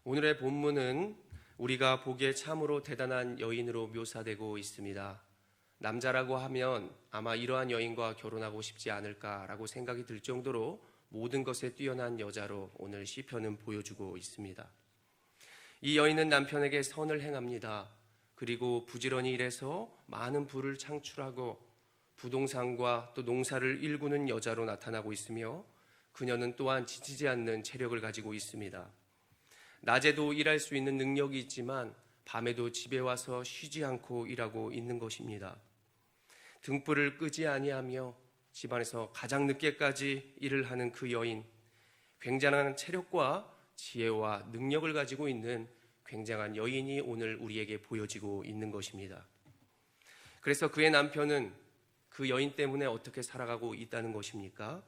오늘의 본문은 우리가 보기에 참으로 대단한 여인으로 묘사되고 있습니다. 남자라고 하면 아마 이러한 여인과 결혼하고 싶지 않을까라고 생각이 들 정도로 모든 것에 뛰어난 여자로 오늘 시편은 보여주고 있습니다. 이 여인은 남편에게 선을 행합니다. 그리고 부지런히 일해서 많은 부를 창출하고 부동산과 또 농사를 일구는 여자로 나타나고 있으며 그녀는 또한 지치지 않는 체력을 가지고 있습니다. 낮에도 일할 수 있는 능력이 있지만 밤에도 집에 와서 쉬지 않고 일하고 있는 것입니다. 등불을 끄지 아니하며 집안에서 가장 늦게까지 일을 하는 그 여인, 굉장한 체력과 지혜와 능력을 가지고 있는 굉장한 여인이 오늘 우리에게 보여지고 있는 것입니다. 그래서 그의 남편은 그 여인 때문에 어떻게 살아가고 있다는 것입니까?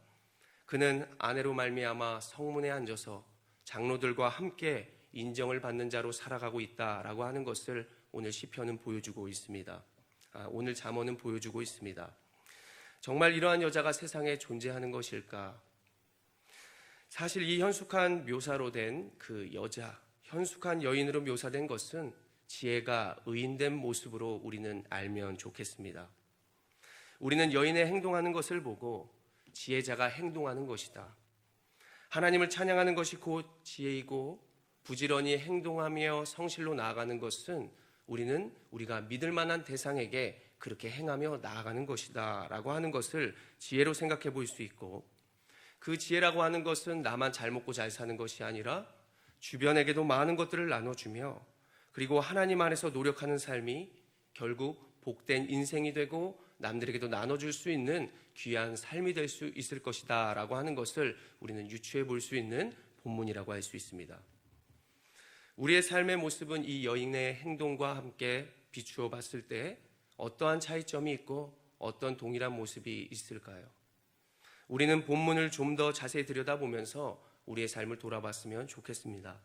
그는 아내로 말미암아 성문에 앉아서 장로들과 함께 인정을 받는 자로 살아가고 있다라고 하는 것을 오늘 시편은 보여주고 있습니다. 오늘 잠언은 보여주고 있습니다. 정말 이러한 여자가 세상에 존재하는 것일까? 사실 이 현숙한 묘사로 된 그 여자, 현숙한 여인으로 묘사된 것은 지혜가 의인된 모습으로 우리는 알면 좋겠습니다. 우리는 여인의 행동하는 것을 보고 지혜자가 행동하는 것이다. 하나님을 찬양하는 것이 곧 지혜이고 부지런히 행동하며 성실로 나아가는 것은 우리가 믿을 만한 대상에게 그렇게 행하며 나아가는 것이다 라고 하는 것을 지혜로 생각해 볼 수 있고, 그 지혜라고 하는 것은 나만 잘 먹고 잘 사는 것이 아니라 주변에게도 많은 것들을 나눠주며 그리고 하나님 안에서 노력하는 삶이 결국 복된 인생이 되고 남들에게도 나눠줄 수 있는 귀한 삶이 될 수 있을 것이다 라고 하는 것을 우리는 유추해 볼 수 있는 본문이라고 할 수 있습니다. 우리의 삶의 모습은 이 여인의 행동과 함께 비추어 봤을 때 어떠한 차이점이 있고 어떤 동일한 모습이 있을까요? 우리는 본문을 좀 더 자세히 들여다보면서 우리의 삶을 돌아봤으면 좋겠습니다.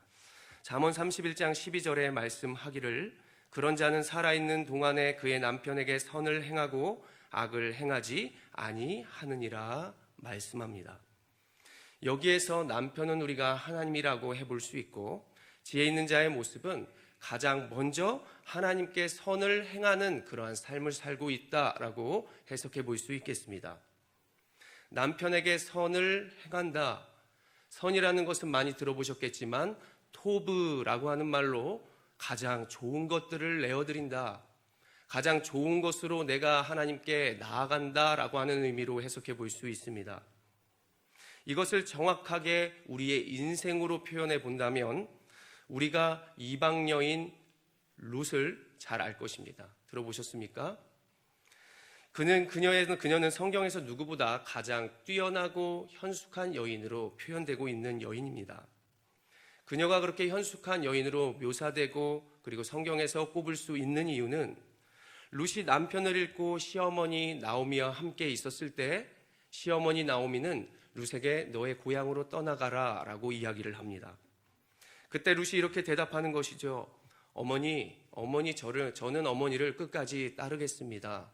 잠언 31장 12절에 말씀하기를 그런 자는 살아있는 동안에 그의 남편에게 선을 행하고 악을 행하지 아니하느니라 말씀합니다. 여기에서 남편은 우리가 하나님이라고 해볼 수 있고, 지혜 있는 자의 모습은 가장 먼저 하나님께 선을 행하는 그러한 삶을 살고 있다라고 해석해 볼 수 있겠습니다. 남편에게 선을 행한다. 선이라는 것은 많이 들어보셨겠지만 토브라고 하는 말로 가장 좋은 것들을 내어드린다, 가장 좋은 것으로 내가 하나님께 나아간다라고 하는 의미로 해석해 볼 수 있습니다. 이것을 정확하게 우리의 인생으로 표현해 본다면 우리가 이방 여인 룻을 잘 알 것입니다. 들어보셨습니까? 그녀는 성경에서 누구보다 가장 뛰어나고 현숙한 여인으로 표현되고 있는 여인입니다. 그녀가 그렇게 현숙한 여인으로 묘사되고 그리고 성경에서 꼽을 수 있는 이유는 룻이 남편을 잃고 시어머니 나오미와 함께 있었을 때 시어머니 나오미는 룻에게 너의 고향으로 떠나가라 라고 이야기를 합니다. 그때 룻이 이렇게 대답하는 것이죠. 저는 어머니를 끝까지 따르겠습니다.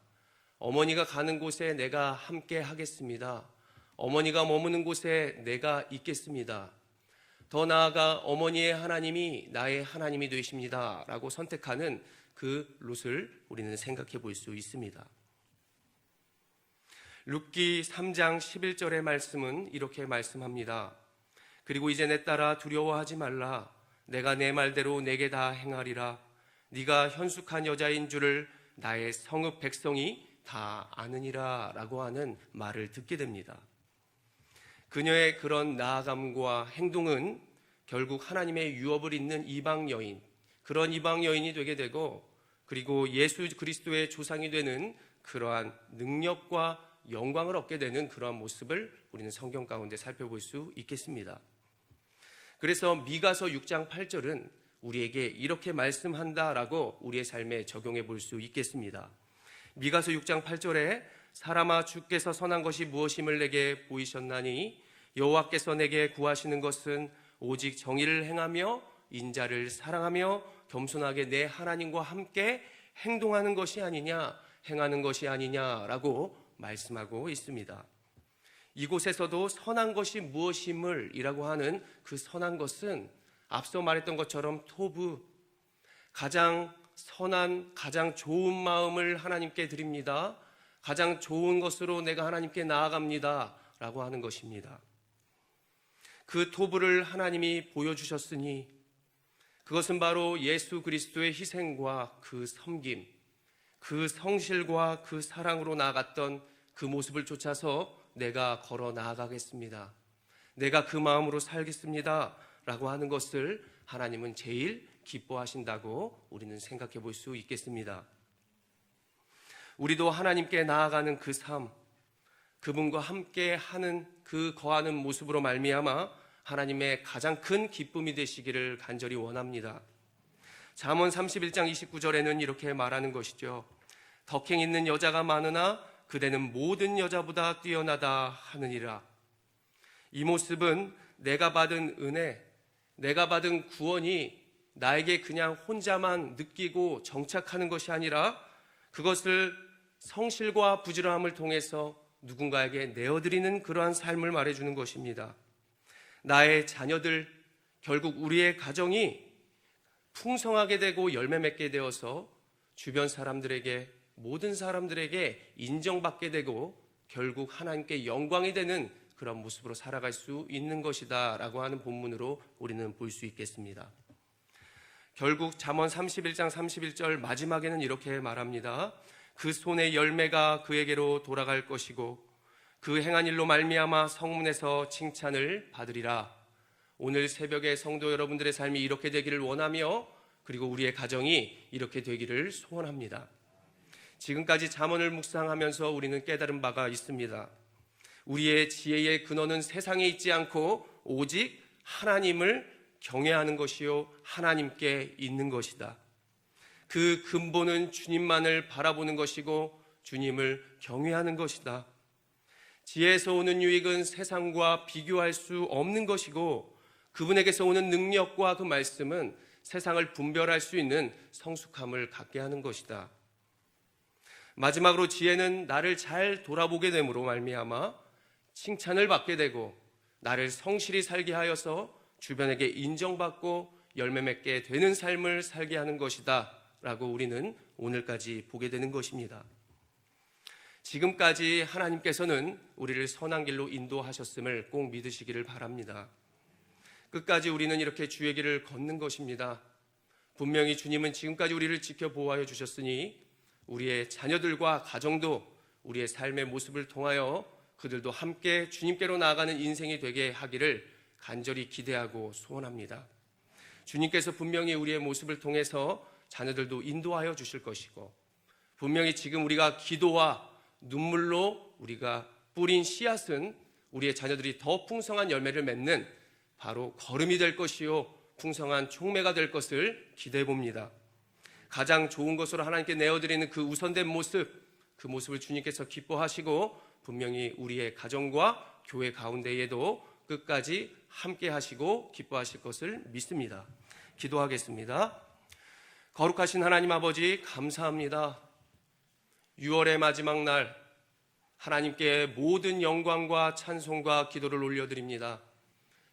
어머니가 가는 곳에 내가 함께 하겠습니다. 어머니가 머무는 곳에 내가 있겠습니다. 더 나아가 어머니의 하나님이 나의 하나님이 되십니다 라고 선택하는 그 룻을 우리는 생각해 볼 수 있습니다. 룻기 3장 11절의 말씀은 이렇게 말씀합니다. 그리고 이제 내 딸아 두려워하지 말라. 내가 내 말대로 내게 다 행하리라. 네가 현숙한 여자인 줄을 나의 성읍 백성이 다 아느니라 라고 하는 말을 듣게 됩니다. 그녀의 그런 나아감과 행동은 결국 하나님의 유업을 잇는 이방 여인, 그런 이방 여인이 되게 되고 그리고 예수 그리스도의 조상이 되는 그러한 능력과 영광을 얻게 되는 그러한 모습을 우리는 성경 가운데 살펴볼 수 있겠습니다. 그래서 미가서 6장 8절은 우리에게 이렇게 말씀한다라고 우리의 삶에 적용해 볼 수 있겠습니다. 미가서 6장 8절에 사람아 주께서 선한 것이 무엇임을 내게 보이셨나니 여호와께서 내게 구하시는 것은 오직 정의를 행하며 인자를 사랑하며 겸손하게 내 하나님과 함께 행동하는 것이 아니냐, 행하는 것이 아니냐라고 말씀하고 있습니다. 이곳에서도 선한 것이 무엇임을 이라고 하는 그 선한 것은 앞서 말했던 것처럼 토부, 가장 선한, 가장 좋은 마음을 하나님께 드립니다. 가장 좋은 것으로 내가 하나님께 나아갑니다 라고 하는 것입니다. 그 토부를 하나님이 보여주셨으니 그것은 바로 예수 그리스도의 희생과 그 섬김, 그 성실과 그 사랑으로 나아갔던 그 모습을 쫓아서 내가 걸어 나아가겠습니다. 내가 그 마음으로 살겠습니다 라고 하는 것을 하나님은 제일 기뻐하신다고 우리는 생각해 볼 수 있겠습니다. 우리도 하나님께 나아가는 그 삶, 그분과 함께 하는 그 거하는 모습으로 말미암아 하나님의 가장 큰 기쁨이 되시기를 간절히 원합니다. 잠언 31장 29절에는 이렇게 말하는 것이죠. 덕행 있는 여자가 많으나 그대는 모든 여자보다 뛰어나다 하느니라. 이 모습은 내가 받은 은혜, 내가 받은 구원이 나에게 그냥 혼자만 느끼고 정착하는 것이 아니라 그것을 성실과 부지런함을 통해서 누군가에게 내어드리는 그러한 삶을 말해주는 것입니다. 나의 자녀들, 결국 우리의 가정이 풍성하게 되고 열매 맺게 되어서 주변 사람들에게, 모든 사람들에게 인정받게 되고 결국 하나님께 영광이 되는 그런 모습으로 살아갈 수 있는 것이다 라고 하는 본문으로 우리는 볼 수 있겠습니다. 결국 잠언 31장 31절 마지막에는 이렇게 말합니다. 그 손의 열매가 그에게로 돌아갈 것이고 그 행한 일로 말미암아 성문에서 칭찬을 받으리라. 오늘 새벽에 성도 여러분들의 삶이 이렇게 되기를 원하며 그리고 우리의 가정이 이렇게 되기를 소원합니다. 지금까지 잠언을 묵상하면서 우리는 깨달은 바가 있습니다. 우리의 지혜의 근원은 세상에 있지 않고 오직 하나님을 경외하는 것이요 하나님께 있는 것이다. 그 근본은 주님만을 바라보는 것이고 주님을 경외하는 것이다. 지혜에서 오는 유익은 세상과 비교할 수 없는 것이고 그분에게서 오는 능력과 그 말씀은 세상을 분별할 수 있는 성숙함을 갖게 하는 것이다. 마지막으로 지혜는 나를 잘 돌아보게 됨으로 말미암아 칭찬을 받게 되고 나를 성실히 살게 하여서 주변에게 인정받고 열매 맺게 되는 삶을 살게 하는 것이다 라고 우리는 오늘까지 보게 되는 것입니다. 지금까지 하나님께서는 우리를 선한 길로 인도하셨음을 꼭 믿으시기를 바랍니다. 끝까지 우리는 이렇게 주의 길을 걷는 것입니다. 분명히 주님은 지금까지 우리를 지켜보호하여 주셨으니 우리의 자녀들과 가정도 우리의 삶의 모습을 통하여 그들도 함께 주님께로 나아가는 인생이 되게 하기를 간절히 기대하고 소원합니다. 주님께서 분명히 우리의 모습을 통해서 자녀들도 인도하여 주실 것이고 분명히 지금 우리가 기도와 눈물로 우리가 뿌린 씨앗은 우리의 자녀들이 더 풍성한 열매를 맺는 바로 걸음이 될 것이요 풍성한 촉매가 될 것을 기대해 봅니다. 가장 좋은 것으로 하나님께 내어드리는 그 우선된 모습, 그 모습을 주님께서 기뻐하시고 분명히 우리의 가정과 교회 가운데에도 끝까지 함께 하시고 기뻐하실 것을 믿습니다. 기도하겠습니다. 거룩하신 하나님 아버지 감사합니다. 6월의 마지막 날 하나님께 모든 영광과 찬송과 기도를 올려드립니다.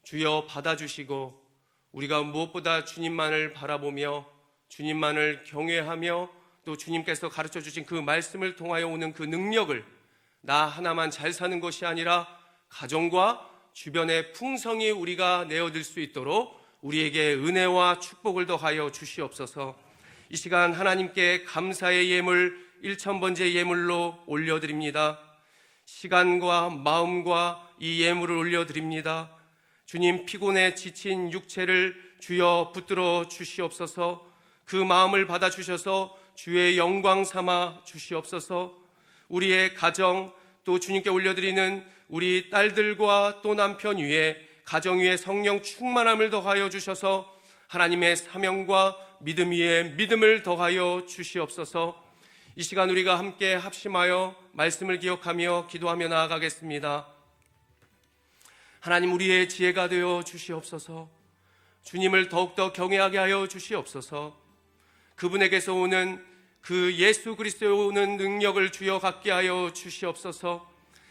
주여 받아주시고 우리가 무엇보다 주님만을 바라보며 주님만을 경외하며 또 주님께서 가르쳐 주신 그 말씀을 통하여 오는 그 능력을 나 하나만 잘 사는 것이 아니라 가정과 주변의 풍성히 우리가 내어들 수 있도록 우리에게 은혜와 축복을 더하여 주시옵소서. 이 시간 하나님께 감사의 예물 1000번째 예물로 올려드립니다. 시간과 마음과 이 예물을 올려드립니다. 주님 피곤에 지친 육체를 주여 붙들어 주시옵소서. 그 마음을 받아주셔서 주의 영광 삼아 주시옵소서. 우리의 가정 또 주님께 올려드리는 우리 딸들과 또 남편 위에 가정 위에 성령 충만함을 더하여 주셔서 하나님의 사명과 믿음 위에 믿음을 더하여 주시옵소서. 이 시간 우리가 함께 합심하여 말씀을 기억하며 기도하며 나아가겠습니다. 하나님 우리의 지혜가 되어 주시옵소서. 주님을 더욱더 경외하게 하여 주시옵소서. 그분에게서 오는 그 예수 그리스도에 오는 능력을 주여 갖게 하여 주시옵소서.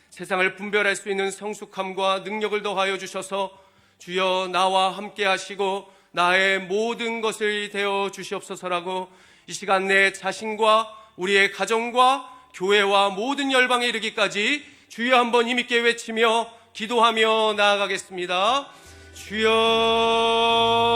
세상을 분별할 수 있는 성숙함과 능력을 더하여 주셔서 주여 나와 함께 하시고 나의 모든 것을 되어 주시옵소서라고 이 시간 내 자신과 우리의 가정과 교회와 모든 열방에 이르기까지 주여 한번 힘있게 외치며 기도하며 나아가겠습니다. 주여